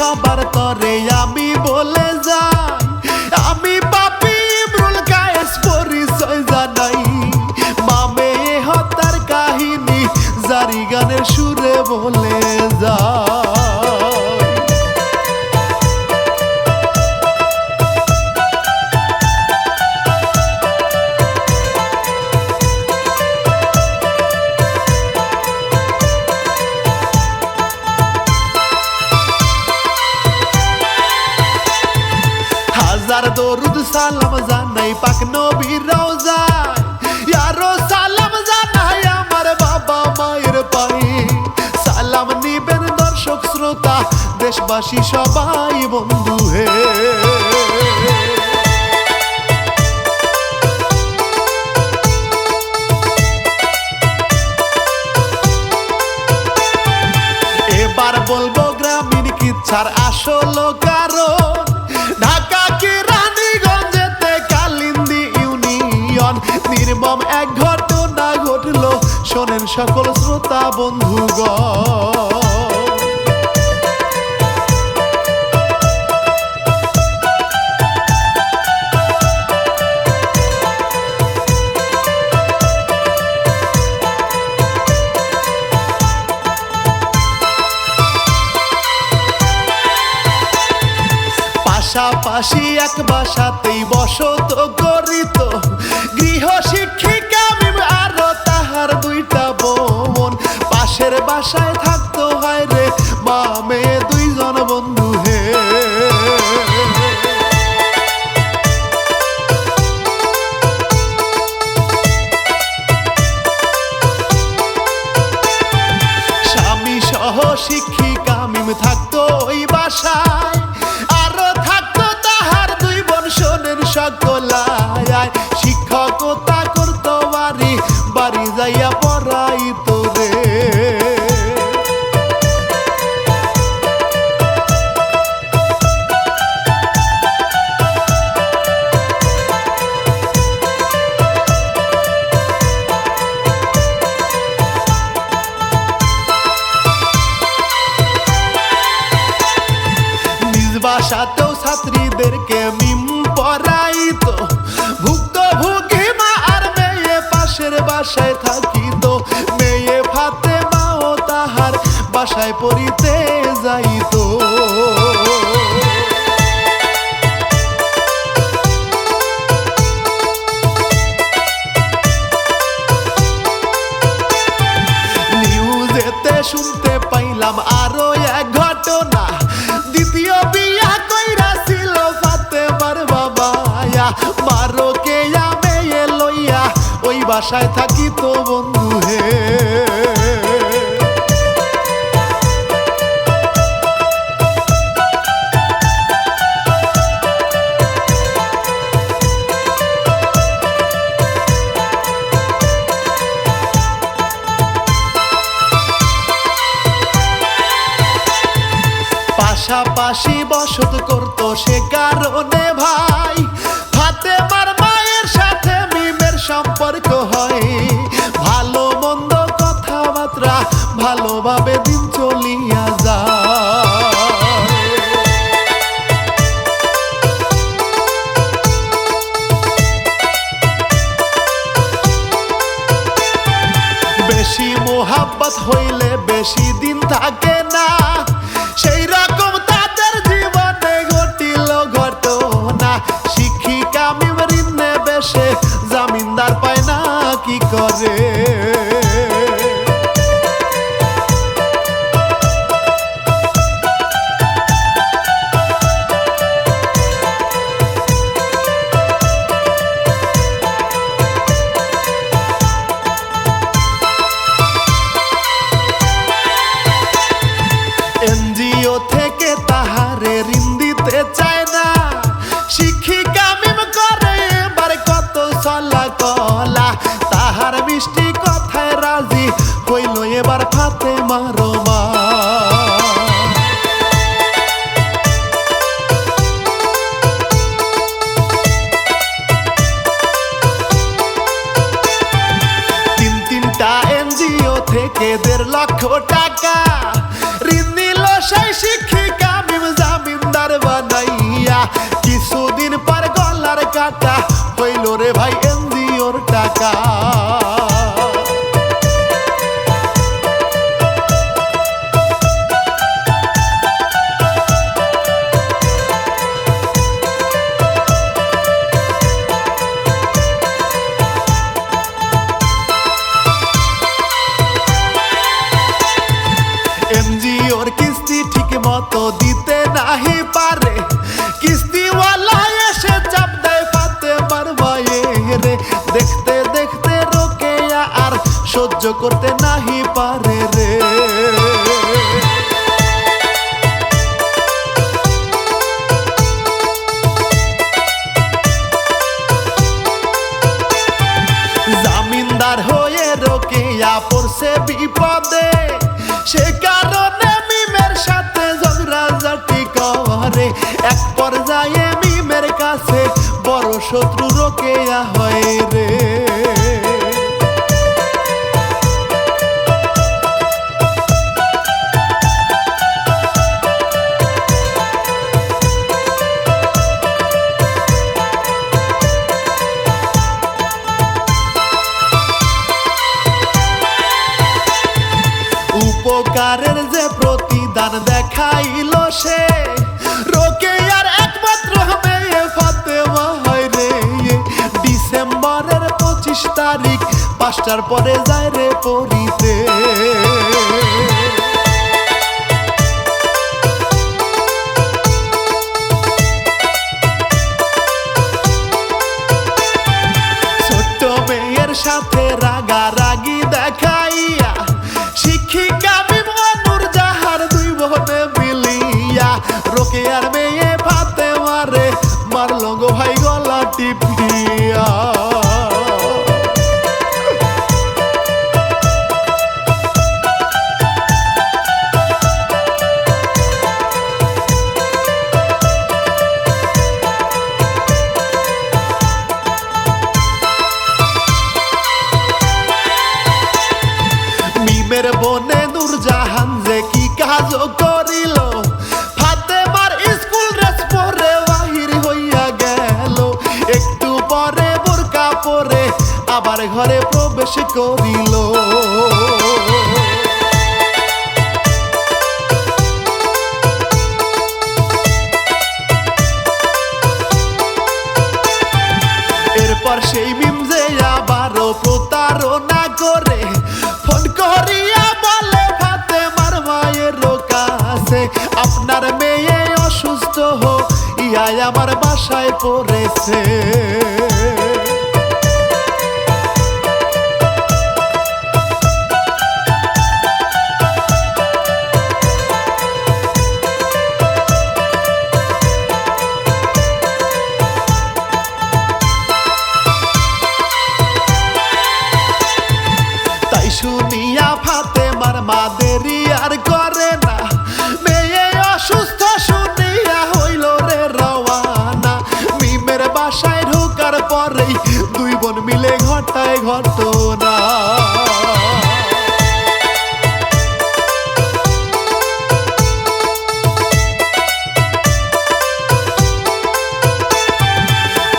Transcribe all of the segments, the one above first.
সবার তরে আমি বলে যাই, আমি পাপী ইমরুল কায়েস পরিচয় জানাই। মামে হত্যার কাহিনী জারি গানের সুরে বলে যায়। হাজার দরুদ সালাম জানাই পাক নবীর রওজায়, ইয়ারো সালাম জানাই আমার বাবা মায়ের পায়ে। সালাম নিবেন দর্শক শ্রোতা দেশবাসী সবাই বন্ধু হে। এবার বলবো গ্রামীণ কিচ্ছার আসল কারণ, ঢাকা কি রানীগঞ্জেতে কালিন্দী ইউনিয়ন নির্মম এক ঘটনা ঘটলো, শোনেন সকল শ্রোতা বন্ধুগণ। পাশাপাশি এক বাসাতেই বসত করিত গৃহ শিক্ষিকা মিম আরো তাহার দুইটা বোন। পাশের বাসায় থাকতো হায় রে মা মেয়ে দুইজন বন্ধু হে। স্বামী সহ শিক্ষিকা মিম থাকতো ওই বাসায়, সকলায় শিক্ষকতা করতো বাড়ি বাড়ি যাইয়া পড়াইতো রে। নিজ বাসাতেও ছাত্রীদেরকে মিম পড়াইতো, ভুক্তভোগী মা আর মেয়ে পাশের বাসায় থাকিত। মেয়ে ফাতেমাও তাহার বাসায় পড়িতে যাইত। নিউজেতে শুনতে পাইলাম আরো এক ঘটনা, দ্বিতীয় বিয়া কইরা ছিল ফাতেমার বাবা, মারো কে মেয়ে লইয়া ওই বাসায় থাকিত বন্ধু হে। পাশাপাশি বসত করতো সে কারণে ভাই ফাতেমার মায়ের সাথে মিমের সম্পর্ক হয়। ভালো মন্দ কথাবার্তা ভালোভাবে দিন চলিয়া যায়। বেশি মোহাব্বত হইলে বেশি দিন থাকে না, সেই রকম তাদের জীবনে ঘটিল ঘটনা। শিক্ষিকা মিম ঋণে বেশে জামিনদার পায় না কি করে। করতে নাহি পারে রে। জামিনদার হয়ে রোকেয়া পড়ছে বিপদে, সে কারণে মিমের সাথে ঝগড়াঝাটি করে। এক পর্যায়ে মিমের কাছে বড় শত্রু রোকেয়া হয় রে। উপকারের যে প্রতিদান দেখাইল সে, রোকেয়ার একমাত্র মেয়ে ফাতেমা হয় রে। ডিসেম্বরের 25 তারিখ 5টার পরে যায় রে পড়িতে। ছোট্ট মেয়ের সাথে রাগারাগি দেখাইয়া শিক্ষিকা মিম ও নূরজাহার দুই বোনে মিলিয়া রোকেয়ার মেয়ে ফাতেমারে মারল গো ভাই গলা টিপিয়া। মিমের বোনে নূরজাহান যে কি কাজ করিল, ফাতেমার স্কুল ড্রেস পরে বাহির হইয়া গেল। একটু পরে বোরকা পরে আবার ঘরে প্রবেশ করিল। এরপর সেই মিম যে আবারও প্রতারণা করে ফোন করিয়া বলে ফাতেমার মায়ের কাছে, আপনার মেয়ে অসুস্থ হইয়া আমার বাসায় পড়েছে। তাই শুনিয়া ফাতেমার মা দেরি আর করে না, মেয়ে অসুস্থ শুনিয়া হইল রে রওয়ানা। মিমের বাসায় ঢোকার পরেই দুই বোন মিলে ঘটায় ঘটনা।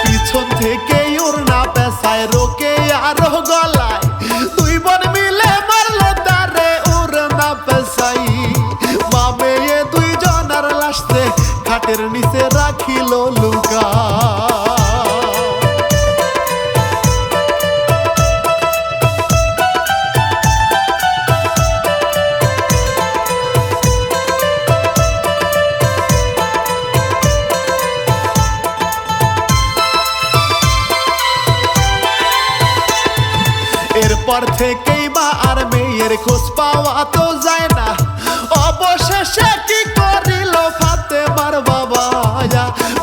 পিছন থেকে ওড়না পেঁচায় রোকেয়ার গলায়, দুই বোন মিলে মারলো তারে ওড়না পেঁচাই। মা মেয়ে দুইজনার লাশে খাটের নিচে রাখিল লুকা। এরপর থেকেই মা আর মেয়ের খোঁজ পাওয়া তো যায় না। অবশেষে কি করিল ফাতেমার বাবা,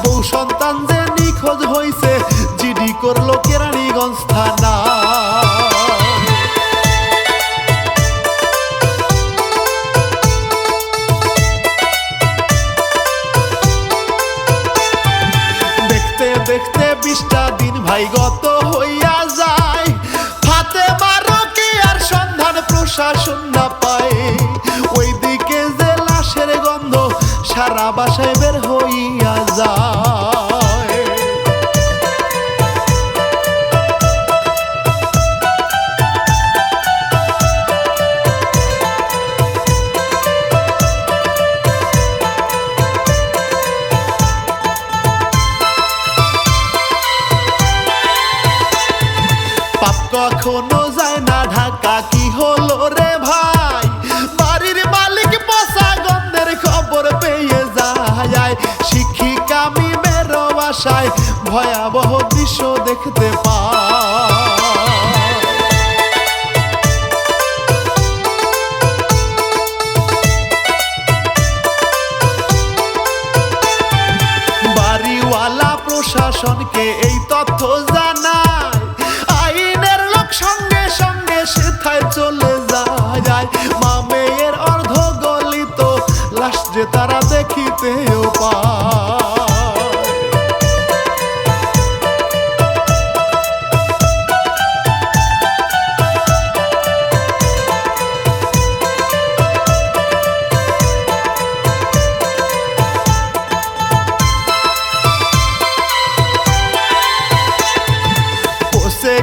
বউ সন্তান যে নিখোঁজ হইছে জিডি করলো কেরানীগঞ্জ থানা। দেখতে দেখতে 20টা দিন ভাই গত হইয়া যায়, ফাতেমার রোকেয়ার সন্ধান প্রশাসন না পায়। ওইদিকে যে লাশের গন্ধ সারা বাসায় বের হইয়া যায়। পাপ কখনো যায় না ঢাকা, কি হলো রে ভাই? বাড়ির মালিক পচা গন্ধের খবর পেয়ে যায়। শিক্ষিকা মিমের বাসায় ভয়াবহ দৃশ্য দেখতে পায়। প্রশাসনকে এই তথ্য জানায়, আইনের লোক সঙ্গে সঙ্গে সেথায় চলে যায়। মা মেয়ের অর্ধ গলিত লাশ যে তারা দেখিতেও পায়।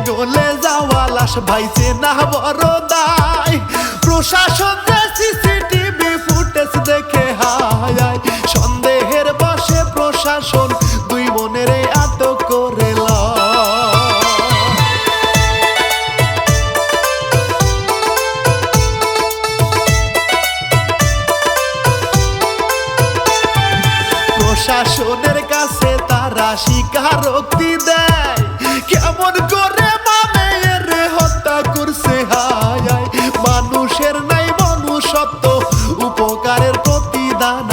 গলে যাওয়া লাশ ভাইছে না বড় দায়, প্রশাসন যে সিসিটিভি ফুটেজ দেখে হায়, সন্দেহের বশে প্রশাসন দুই বোনের আটক করে প্রশাসনের কাছে তারা স্বীকারোক্তি দেয়, কেমন করে মা মেয়ের হত্যা করছে হায়, মানুষের নাই মনুষ্যত্ব উপকারের প্রতিদান